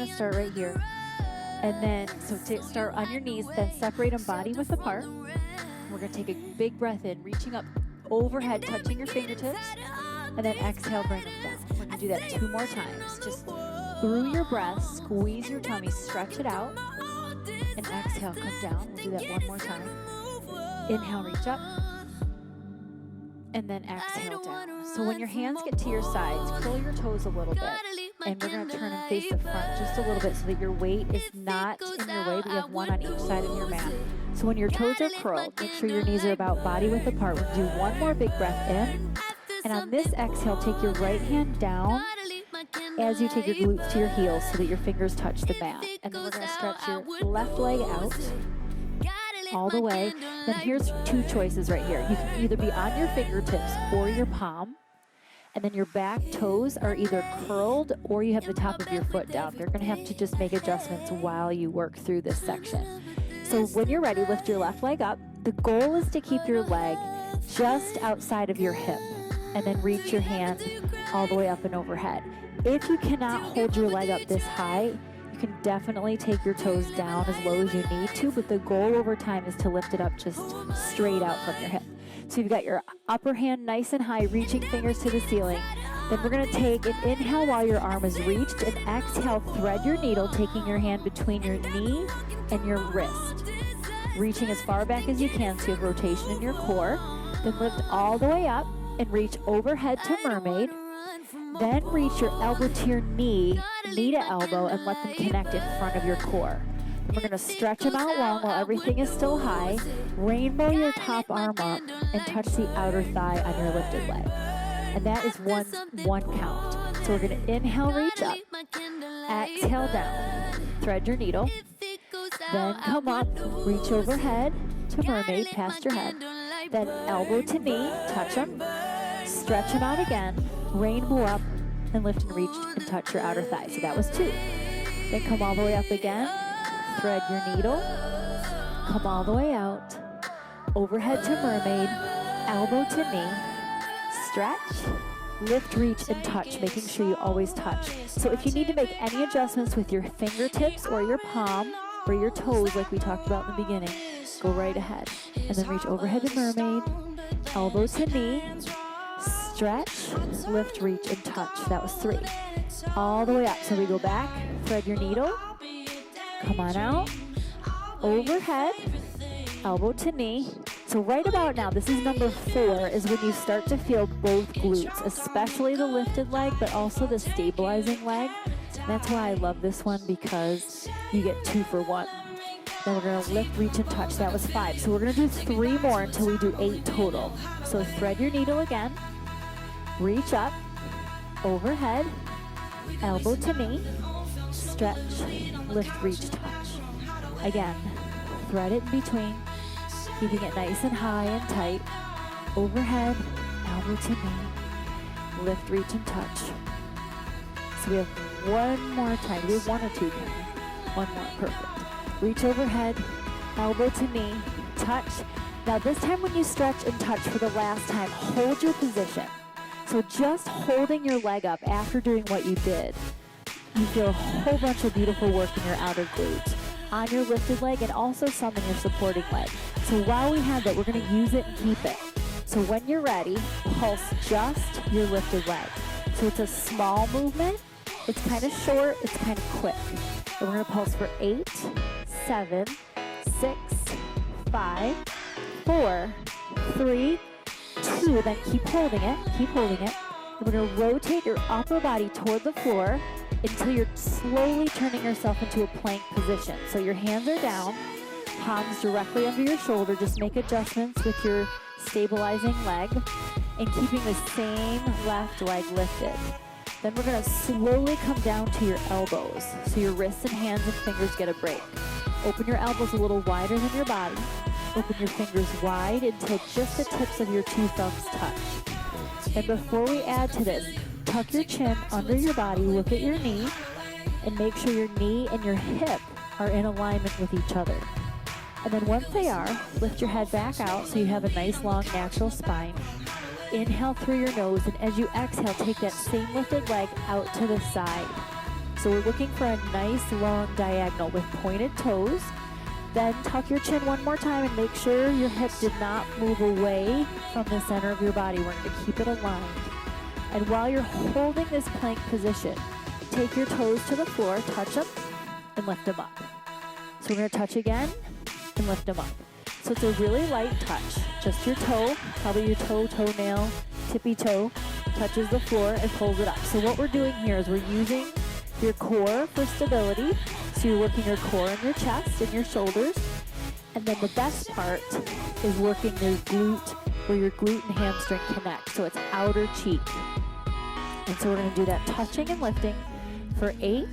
gonna start right here. And then, so start on your knees, then separate them body width apart. We're gonna take a big breath in, reaching up overhead, touching your fingertips, and then exhale, bring them down. We're gonna do that 2 more times. Just through your breath, squeeze your tummy, stretch it out, and exhale, come down. We'll do that 1 more time. Inhale, reach up, and then exhale down. So when your hands get to your sides, curl your toes a little bit, and we're gonna turn and face the front just a little bit so that your weight is not in your way, but you have one on each side of your mat. So when your toes are curled, make sure your knees are about body width apart. We're gonna do 1 more big breath in, and on this exhale, take your right hand down as you take your glutes to your heels so that your fingers touch the mat. And then we're gonna stretch your left leg out all the way. Then here's 2 choices right here. You can either be on your fingertips or your palm, and then your back toes are either curled or you have the top of your foot down. You're gonna have to just make adjustments while you work through this section. So when you're ready, lift your left leg up. The goal is to keep your leg just outside of your hip, and then reach your hand all the way up and overhead. If you cannot hold your leg up this high, you can definitely take your toes down as low as you need to, but the goal over time is to lift it up just straight out from your hip. So you've got your upper hand nice and high, reaching fingers to the ceiling. Then we're gonna take an inhale while your arm is reached, and exhale, thread your needle, taking your hand between your knee and your wrist. Reaching as far back as you can so you have rotation in your core. Then lift all the way up and reach overhead to mermaid. Then reach your elbow to your knee to elbow, and let them connect in front of your core. And we're gonna stretch them out long while everything is still high. Rainbow your top arm up and touch the outer thigh on your lifted leg. And that is one count. So we're gonna inhale, reach up, exhale down, thread your needle, then come up, reach overhead to mermaid, past your head, then elbow to knee, touch them, stretch them out again, rainbow up, and lift and reach and touch your outer thigh. So that was 2. Then come all the way up again, thread your needle, come all the way out, overhead to mermaid, elbow to knee, stretch, lift, reach, and touch, making sure you always touch. So if you need to make any adjustments with your fingertips or your palm or your toes like we talked about in the beginning, go right ahead. And then reach overhead to mermaid, elbow to knee, stretch, lift, reach, and touch. That was 3. All the way up. So we go back, thread your needle, come on out, overhead, elbow to knee. So right about now, this is number 4, is when you start to feel both glutes, especially the lifted leg, but also the stabilizing leg. And that's why I love this one, because you get 2 for 1. Then we're gonna lift, reach, and touch. That was 5. So we're gonna do 3 more until we do 8 total. So thread your needle again, reach up, overhead, elbow to knee, stretch, lift, reach, touch. Again, thread it in between, keeping it nice and high and tight, overhead, elbow to knee, lift, reach, and touch. So we have 1 more time. We have 1 or 2 here. 1 more, perfect. Reach overhead, elbow to knee, touch. Now this time when you stretch and touch for the last time, hold your position. So just holding your leg up after doing what you did, you feel a whole bunch of beautiful work in your outer glutes, on your lifted leg, and also some in your supporting leg. So while we have that, we're gonna use it and keep it. So when you're ready, pulse just your lifted leg. So it's a small movement, it's kind of short, it's kind of quick. And we're gonna pulse for 8, 7, 6, 5, 4, 3, 2, then keep holding it, keep holding it. And we're gonna rotate your upper body toward the floor until you're slowly turning yourself into a plank position. So your hands are down, palms directly under your shoulder. Just make adjustments with your stabilizing leg and keeping the same left leg lifted. Then we're gonna slowly come down to your elbows. So your wrists and hands and fingers get a break. Open your elbows a little wider than your body. Open your fingers wide until just the tips of your 2 thumbs touch. And before we add to this, tuck your chin under your body, look at your knee, and make sure your knee and your hip are in alignment with each other. And then once they are, lift your head back out so you have a nice long natural spine. Inhale through your nose, and as you exhale, take that same lifted leg out to the side. So we're looking for a nice long diagonal with pointed toes. Then tuck your chin one more time and make sure your hip did not move away from the center of your body. We're going to keep it aligned. And while you're holding this plank position, take your toes to the floor, touch them, and lift them up. So we're going to touch again and lift them up. So it's a really light touch. Just your toe, probably your toenail, tippy toe, touches the floor and pulls it up. So what we're doing here is we're using your core for stability. So you're working your core in your chest and your shoulders. And then the best part is working your glute, where your glute and hamstring connect. So it's outer cheek. And so we're going to do that touching and lifting for 8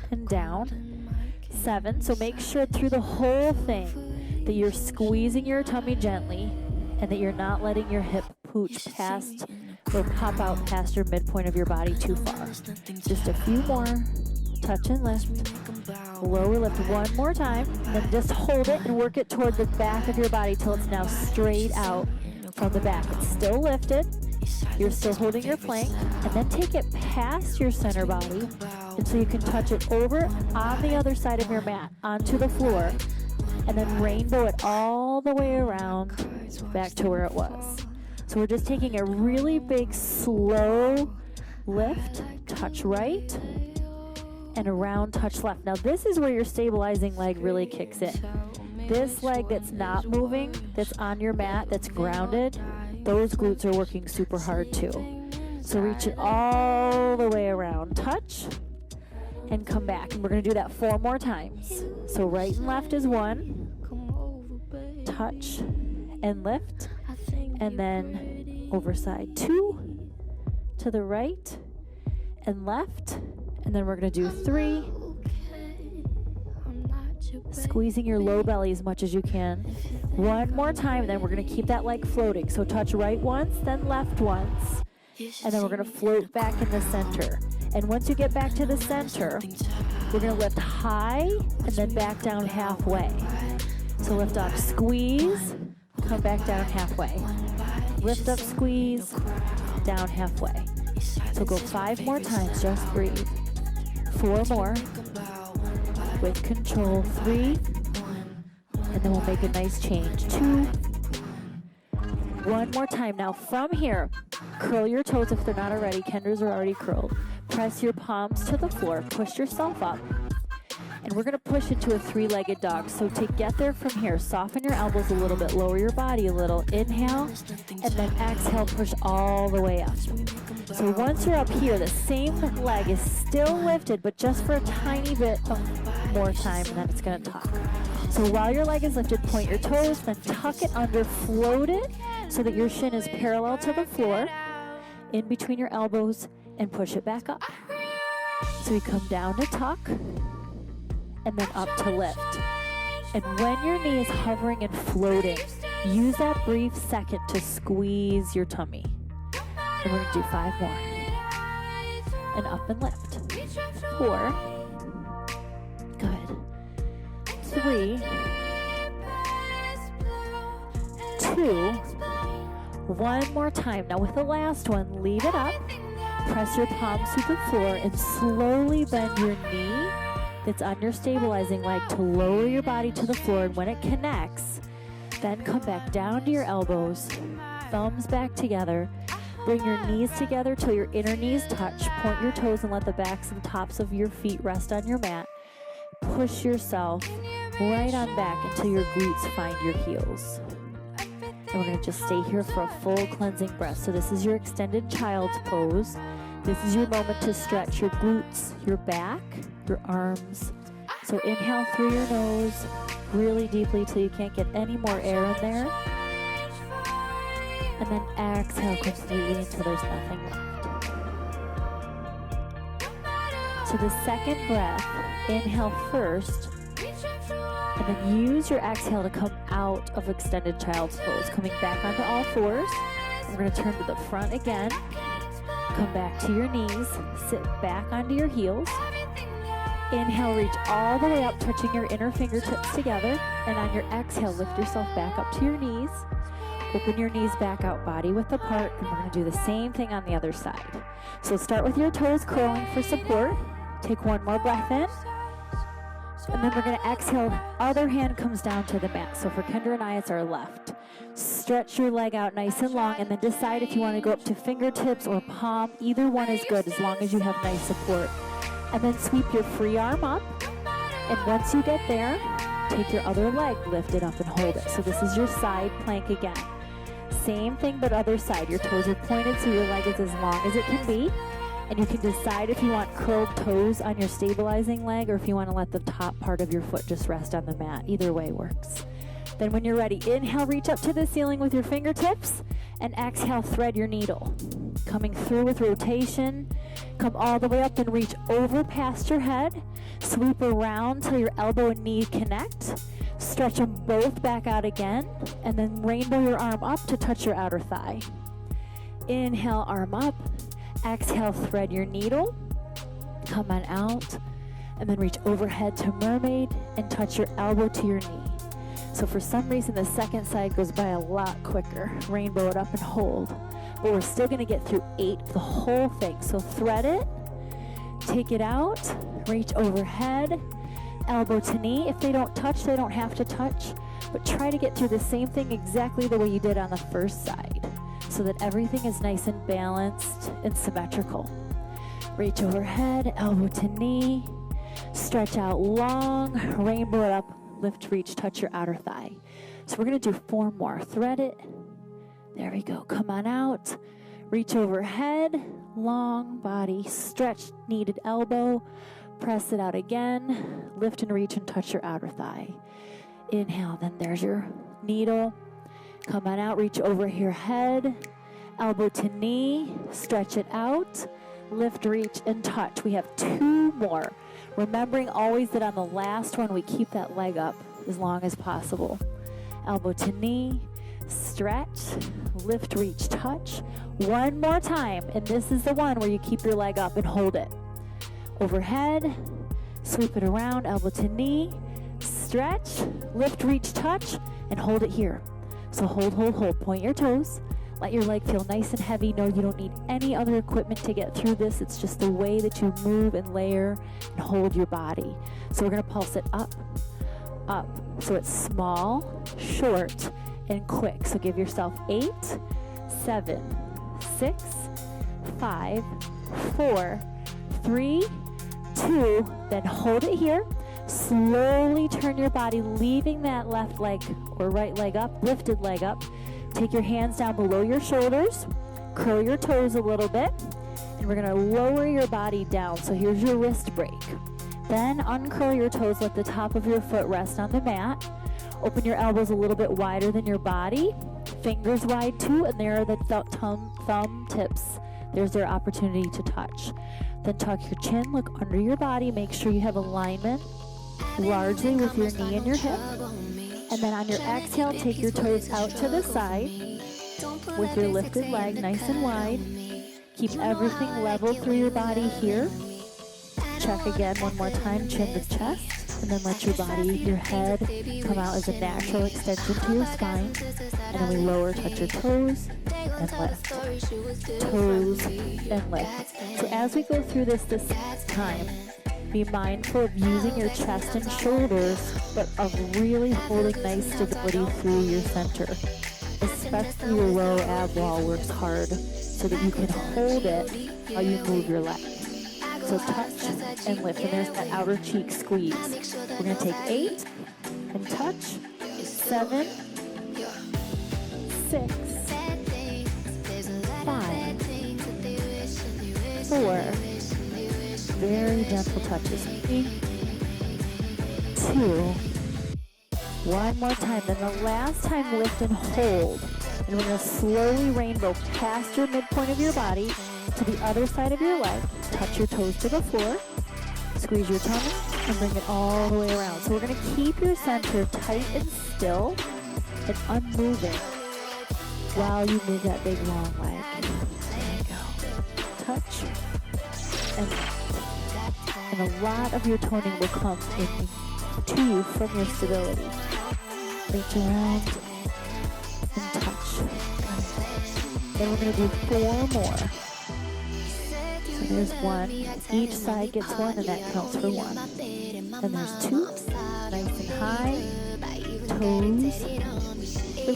and down, 7. So make sure through the whole thing that you're squeezing your tummy gently and that you're not letting your hip pooch past or pop out past your midpoint of your body too far. Just a few more. Touch and lift. Lower lift one more time. Then just hold it and work it toward the back of your body till it's now straight out from the back. It's still lifted. You're still holding your plank. And then take it past your center body until you can touch it over on the other side of your mat onto the floor. And then rainbow it all the way around back to where it was. So we're just taking a really big, slow lift, touch right, and around, touch left. Now this is where your stabilizing leg really kicks in. This leg that's not moving, that's on your mat, that's grounded, those glutes are working super hard too. So reach it all the way around, touch, and come back. And we're gonna do that 4 more times. So right and left is 1, touch and lift, and then over side 2, to the right and left, and then we're gonna do 3, squeezing your low belly as much as you can. 1 more time, then we're gonna keep that leg floating. So touch right once, then left once, and then we're gonna float back in the center. And once you get back to the center, we're gonna lift high and then back down halfway. So lift up, squeeze, come back down halfway. Lift up, squeeze, down halfway. So go 5 more times, just breathe. 4 more, with control, 3, and then we'll make a nice change. 2, 1 more time. Now from here, curl your toes if they're not already. Kendras are already curled. Press your palms to the floor, push yourself up, and we're gonna push into a 3-legged dog. So to get there from here, soften your elbows a little bit, lower your body a little, inhale, and then exhale, push all the way up. So once you're up here, the same leg is still lifted, but just for a tiny bit more time, and then it's gonna tuck. So while your leg is lifted, point your toes, then tuck it under, float it, so that your shin is parallel to the floor, in between your elbows, and push it back up. So you come down to tuck, and then up to lift. And when your knee is hovering and floating, use that brief second to squeeze your tummy. And we're gonna do 5 more. And up and lift. 4. Good. 3. 2. 1 more time. Now with the last one, leave it up. Press your palms to the floor and slowly bend your knee that's on your stabilizing leg to lower your body to the floor. And when it connects, then come back down to your elbows, thumbs back together. Bring your knees together till your inner knees touch. Point your toes and let the backs and tops of your feet rest on your mat. Push yourself right on back until your glutes find your heels. And we're gonna just stay here for a full cleansing breath. So this is your extended child's pose. This is your moment to stretch your glutes, your back, your arms. So inhale through your nose really deeply till you can't get any more air in there. And then exhale completely until there's nothing left. So the second breath, inhale first, and then use your exhale to come out of extended child's pose, coming back onto all fours. We're going to turn to the front again, come back to your knees, sit back onto your heels. Inhale, reach all the way up, touching your inner fingertips together, and on your exhale, lift yourself back up to your knees. Open your knees back out, body width apart, and we're gonna do the same thing on the other side. So start with your toes curling for support. Take one more breath in. And then we're going to exhale. Other hand comes down to the mat. So for Kendra and I, it's our left. Stretch your leg out nice and long, and then decide if you want to go up to fingertips or palm. Either one is good as long as you have nice support. And then sweep your free arm up. And once you get there, take your other leg, lift it up and hold it. So this is your side plank again. Same thing, but other side. Your toes are pointed so your leg is as long as it can be. And you can decide if you want curled toes on your stabilizing leg or if you want to let the top part of your foot just rest on the mat. Either way works. Then when you're ready, inhale, reach up to the ceiling with your fingertips, and exhale, thread your needle. Coming through with rotation, come all the way up and reach over past your head. Sweep around till your elbow and knee connect. Stretch them both back out again, and then rainbow your arm up to touch your outer thigh. Inhale, arm up. Exhale, thread your needle. Come on out, and then reach overhead to mermaid and touch your elbow to your knee. So for some reason, the second side goes by a lot quicker. Rainbow it up and hold. But we're still gonna get through 8, the whole thing. So thread it, take it out, reach overhead, elbow to knee. If they don't touch, they don't have to touch, but try to get through the same thing exactly the way you did on the first side, so that everything is nice and balanced and symmetrical. Reach overhead, elbow to knee, stretch out long, rainbow it up, lift, reach, touch your outer thigh. So we're gonna do 4 more. Thread it, there we go, come on out, reach overhead, long body, stretch, kneaded elbow, press it out again, lift and reach and touch your outer thigh. Inhale, then there's your needle. Come on out, reach over your head, elbow to knee, stretch it out, lift, reach, and touch. We have 2 more. Remembering always that on the last one, we keep that leg up as long as possible. Elbow to knee, stretch, lift, reach, touch. 1 more time, and this is the one where you keep your leg up and hold it. Overhead, sweep it around, elbow to knee, stretch, lift, reach, touch, and hold it here. So hold, hold, hold. Point your toes. Let your leg feel nice and heavy. No, you don't need any other equipment to get through this. It's just the way that you move and layer and hold your body. So we're going to pulse it up, up. So it's small, short, and quick. So give yourself 8, 7, 6, 5, 4, 3, 2. Then hold it here. Slowly turn your body, leaving that left leg or right leg up, lifted leg up. Take your hands down below your shoulders, curl your toes a little bit, and we're gonna lower your body down. So here's your wrist break. Then uncurl your toes, let the top of your foot rest on the mat. Open your elbows a little bit wider than your body, fingers wide too, and there are the thumb tips. There's their opportunity to touch. Then tuck your chin, look under your body, make sure you have alignment largely with your knee and your hip. And then on your exhale, take your toes out to the side with your lifted leg nice and wide. Keep everything level through your body here. Check again one more time, chin to chest, and then let your body, your head, come out as a natural extension to your spine. And then we lower, touch your toes, and lift. Toes, and lift. So as we go through this time, be mindful of using your chest and shoulders, but of really holding nice stability through your center. Especially your low ab wall works hard so that you can hold it while you move your leg. So touch and lift, and there's that outer cheek squeeze. We're going to take 8 and touch, 7, 6, 5, 4, very gentle touches. 3, 2, 1 more time. Then the last time, lift and hold. And we're going to slowly rainbow past your midpoint of your body to the other side of your leg. Touch your toes to the floor. Squeeze your tummy and bring it all the way around. So we're going to keep your center tight and still and unmoving while you move that big long leg. There you go. Touch and lift. And a lot of your toning will come to you from your stability. Reach around and touch. Then we're going to do 4 more. So there's 1, Each side gets one, and that counts for one. And there's two. Nice and high. Toes. 3.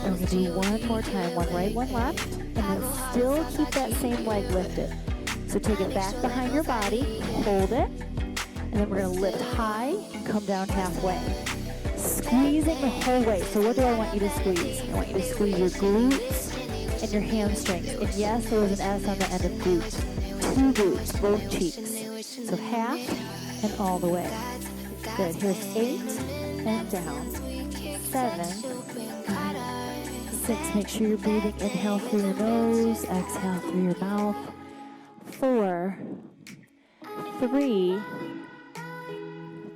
And we're going to do one more time. One right, one left. And then still keep that same leg lifted. So take it back behind your body. Hold it. And then we're going to lift high and come down halfway. Squeezing the whole way. So what do I want you to squeeze? I want you to squeeze your glutes and your hamstrings. And yes, there was an S on the end of glutes. 2 glutes, both cheeks. So half and all the way. Good. Here's 8 and down. 7. 6. Make sure you're breathing. Inhale through your nose. Exhale through your mouth. 4. 3.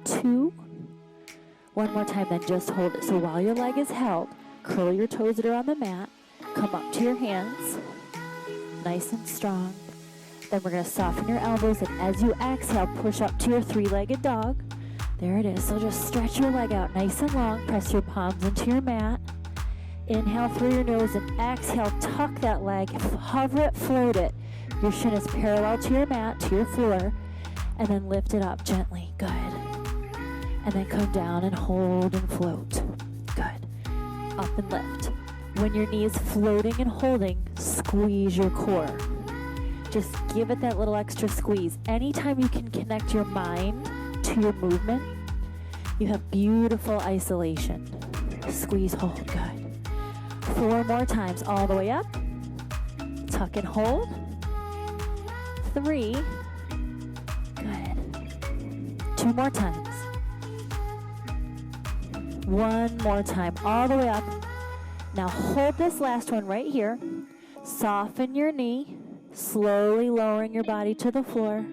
2. One more time, then just hold it. So while your leg is held, curl your toes that are on the mat. Come up to your hands. Nice and strong. Then we're going to soften your elbows, and as you exhale, push up to your 3-legged dog. There it is. So just stretch your leg out nice and long. Press your palms into your mat. Inhale through your nose and exhale. Tuck that leg. Hover it, float it. Your shin is parallel to your mat, to your floor. And then lift it up gently. Good. And then come down and hold and float. Good. Up and lift. When your knee is floating and holding, squeeze your core. Just give it that little extra squeeze. Anytime you can connect your mind to your movement, you have beautiful isolation. Squeeze, hold, good. 4 more times, all the way up. Tuck and hold. 3. Good. 2 more times. 1 more time, all the way up. Now hold this last one right here. Soften your knee, slowly lowering your body to the floor.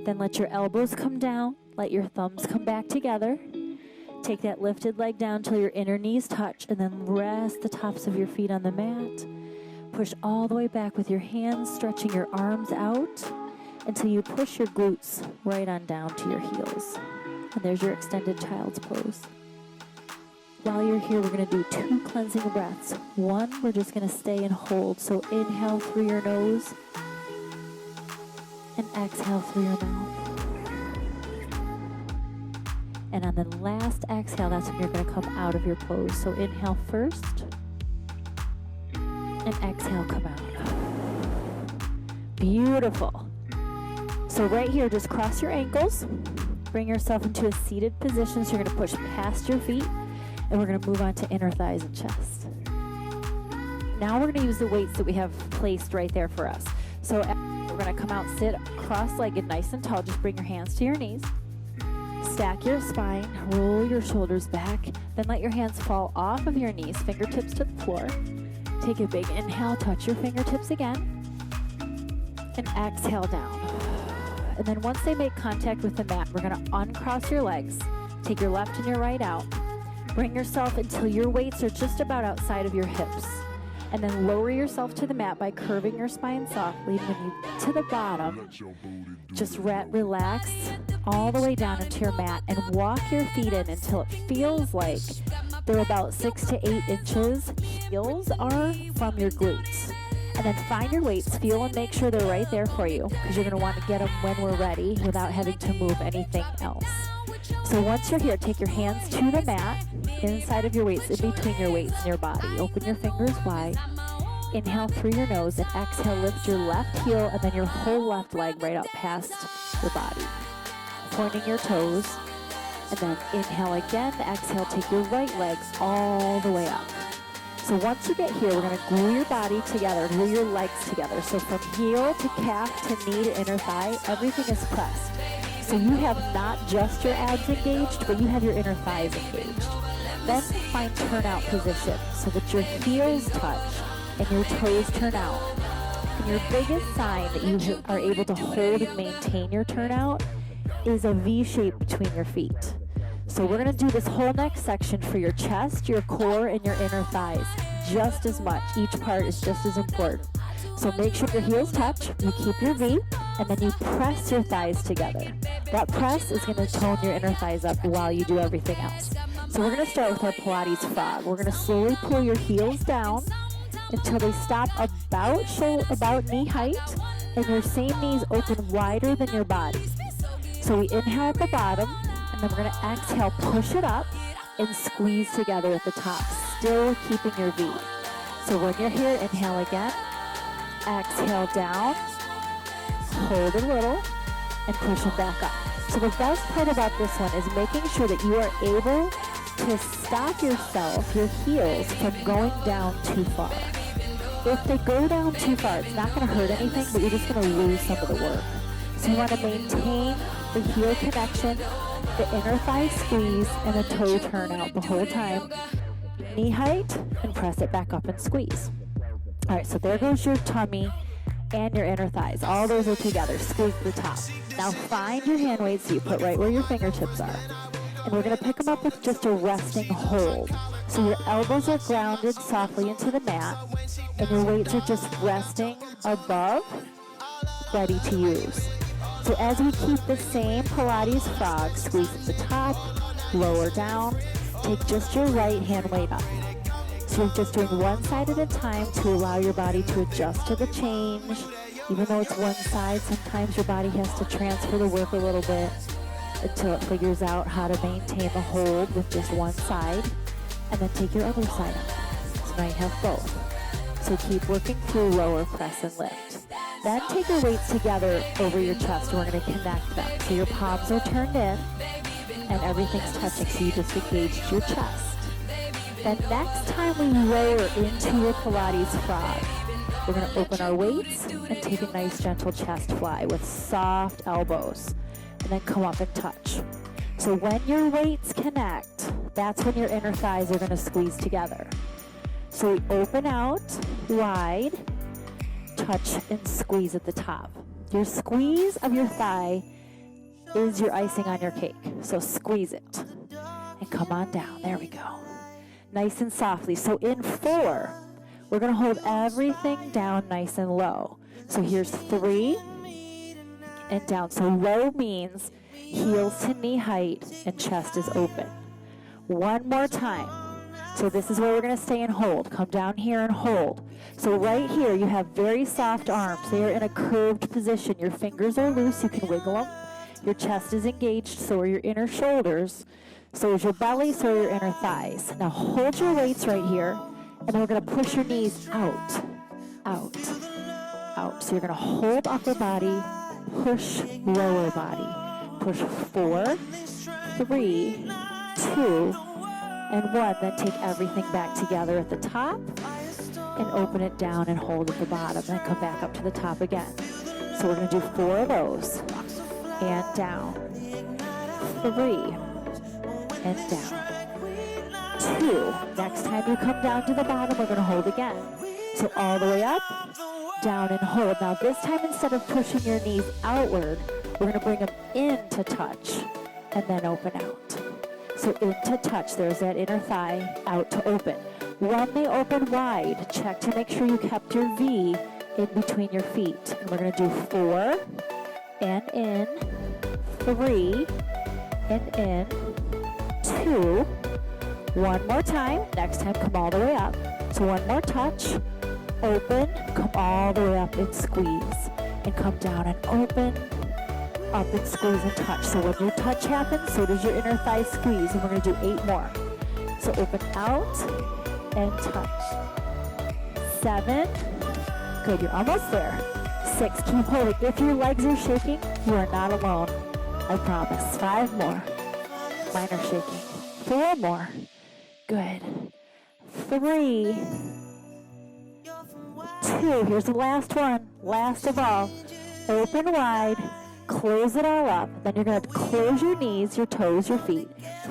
Then let your elbows come down, let your thumbs come back together. Take that lifted leg down till your inner knees touch, and then rest the tops of your feet on the mat. Push all the way back with your hands, stretching your arms out until you push your glutes right on down to your heels. And there's your extended child's pose. While you're here, we're going to do 2 cleansing breaths. 1, we're just going to stay and hold. So inhale through your nose and exhale through your mouth. And on the last exhale, that's when you're going to come out of your pose. So inhale first and exhale, come out. Beautiful. So right here, just cross your ankles. Bring yourself into a seated position. So you're going to push past your feet. And we're going to move on to inner thighs and chest. Now we're going to use the weights that we have placed right there for us. So we're going to come out, sit cross-legged, nice and tall. Just bring your hands to your knees. Stack your spine. Roll your shoulders back. Then let your hands fall off of your knees, fingertips to the floor. Take a big inhale. Touch your fingertips again. And exhale down. And then once they make contact with the mat, we're going to uncross your legs. Take your left and your right out. Bring yourself until your weights are just about outside of your hips. And then lower yourself to the mat by curving your spine softly. When you to the bottom, just relax all the way down into your mat and walk your feet in until it feels like they're about 6 to 8 inches. Heels are from your glutes. And then find your weights, feel and make sure they're right there for you, because you're going to want to get them when we're ready without having to move anything else. So once you're here, take your hands to the mat, inside of your weights, in between your weights and your body. Open your fingers wide. Inhale through your nose and exhale, lift your left heel and then your whole left leg right up past your body. Pointing your toes. And then inhale again, exhale, take your right leg all the way up. So once you get here, we're going to glue your body together, glue your legs together. So from heel to calf to knee to inner thigh, everything is pressed. So you have not just your abs engaged, but you have your inner thighs engaged. Then find turnout position so that your heels touch and your toes turn out. And your biggest sign that you are able to hold and maintain your turnout is a V shape between your feet. So we're going to do this whole next section for your chest, your core, and your inner thighs just as much. Each part is just as important. So make sure your heels touch, you keep your V, and then you press your thighs together. That press is going to tone your inner thighs up while you do everything else. So we're going to start with our Pilates frog. We're going to slowly pull your heels down, until they stop about knee height, and your same knees open wider than your body. So we inhale at the bottom, and then we're going to exhale, push it up, and squeeze together at the top, still keeping your V. So when you're here, inhale again, exhale down, hold a little, and push it back up. So the best part about this one is making sure that you are able to stop yourself, your heels, from going down too far. If they go down too far, it's not going to hurt anything, but you're just going to lose some of the work. So you want to maintain the heel connection, the inner thigh squeeze, and the toe turn out the whole time. Knee height, and press it back up and squeeze. All right, so there goes your tummy and your inner thighs. All those are together. Squeeze the top. Now find your hand weights that you put right where your fingertips are. And we're going to pick them up with just a resting hold. So your elbows are grounded softly into the mat, and your weights are just resting above, ready to use. So as we keep the same Pilates frog, squeeze at the top, lower down, take just your right hand weight up. So you're just doing one side at a time to allow your body to adjust to the change. Even though it's one side, sometimes your body has to transfer the work a little bit until it figures out how to maintain the hold with just one side, and then take your other side up. So now you have both. So keep working through lower press and lift. Then take your weights together over your chest, and we're going to connect them. So your palms are turned in, and everything's touching, so you just engaged your chest. Then next time we lower into your Pilates frog, we're going to open our weights and take a nice gentle chest fly with soft elbows, and then come up and touch. So when your weights connect, that's when your inner thighs are going to squeeze together. So we open out wide, touch and squeeze at the top. Your squeeze of your thigh is your icing on your cake. So squeeze it and come on down. There we go. Nice and softly. So in 4, we're going to hold everything down nice and low. So here's 3 and down. So low means heels to knee height and chest is open. One more time. So this is where we're going to stay and hold. Come down here and hold. So right here you have very soft arms. They are in a curved position. Your fingers are loose. You can wiggle them. Your chest is engaged. So are your inner shoulders. So is your belly. So are your inner thighs. Now hold your weights right here. And then we're going to push your knees out, out, out. So you're going to hold upper body, push lower body. Push 4, 3, 2, and 1. Then take everything back together at the top and open it down and hold at the bottom. Then come back up to the top again. So we're going to do 4 of those. And down. 3. And down. 2. Next time you come down to the bottom, we're going to hold again. So all the way up, down and hold. Now this time, instead of pushing your knees outward, we're going to bring them in to touch and then open out. So in to touch, there's that inner thigh, out to open. When they open wide, check to make sure you kept your V in between your feet. And we're going to do 4 and in, 3 and in, 2. One more time. Next time, come all the way up. So one more touch, open, come all the way up and squeeze. And come down and open, up and squeeze and touch. So when your touch happens, so does your inner thigh squeeze. And we're going to do 8 more. So open out and touch. 7. Good, you're almost there. 6, keep holding. If your legs are shaking, you are not alone. I promise. 5 more. Mine are shaking. 4 more. Good. 3. 2. Here's the last one. Last of all. Open wide. Close it all up. Then you're going to close your knees, your toes, your feet.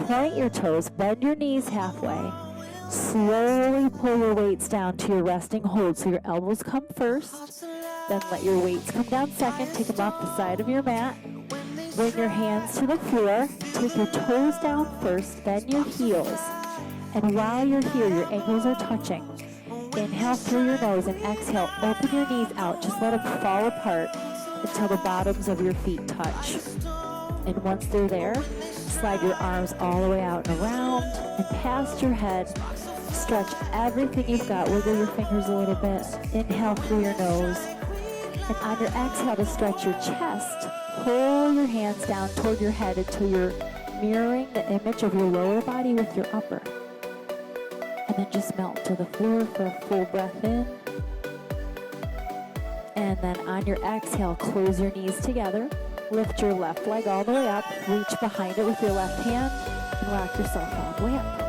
Point your toes. Bend your knees halfway. Slowly pull your weights down to your resting hold. So your elbows come first. Then let your weights come down second. Take them off the side of your mat. Bring your hands to the floor. Take your toes down first, then your heels. And while you're here, your ankles are touching. Inhale through your nose and exhale. Open your knees out. Just let them fall apart until the bottoms of your feet touch. And once they're there, slide your arms all the way out and around and past your head. stretch everything you've got. Wiggle your fingers a little bit. Inhale through your nose. And on your exhale to stretch your chest, pull your hands down toward your head until you're mirroring the image of your lower body with your upper. And then just melt to the floor for a full breath in. And then on your exhale, close your knees together. Lift your left leg all the way up. Reach behind it with your left hand and rock yourself all the way up.